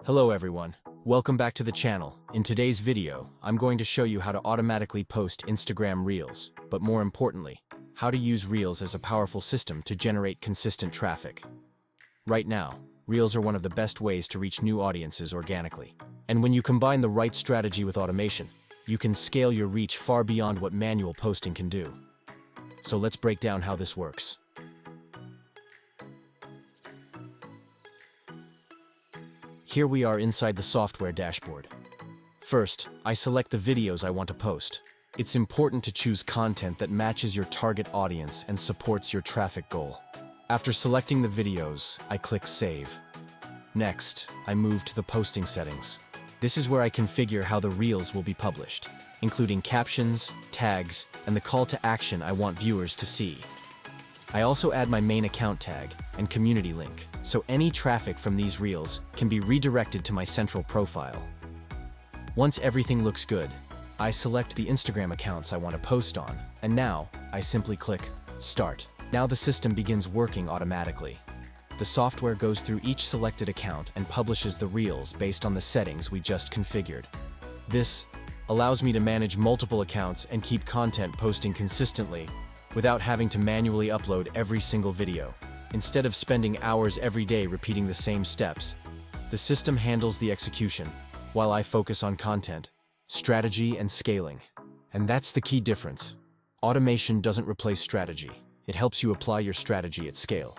Hello everyone, welcome back to the channel. In today's video, I'm going to show you how to automatically post Instagram Reels, but more importantly, how to use Reels as a powerful system to generate consistent traffic. Right now, Reels are one of the best ways to reach new audiences organically. And when you combine the right strategy with automation, you can scale your reach far beyond what manual posting can do. So let's break down how this works. Here we are inside the software dashboard. First, I select the videos I want to post. It's important to choose content that matches your target audience and supports your traffic goal. After selecting the videos, I click Save. Next, I move to the posting settings. This is where I configure how the Reels will be published, including captions, tags, and the call to action I want viewers to see. I also add my main account tag and community link, so any traffic from these Reels can be redirected to my central profile. Once everything looks good, I select the Instagram accounts I want to post on, and now I simply click Start. Now the system begins working automatically. The software goes through each selected account and publishes the Reels based on the settings we just configured. This allows me to manage multiple accounts and keep content posting consistently without having to manually upload every single video. Instead of spending hours every day repeating the same steps, the system handles the execution, while I focus on content, strategy, and scaling. And that's the key difference. Automation doesn't replace strategy. It helps you apply your strategy at scale.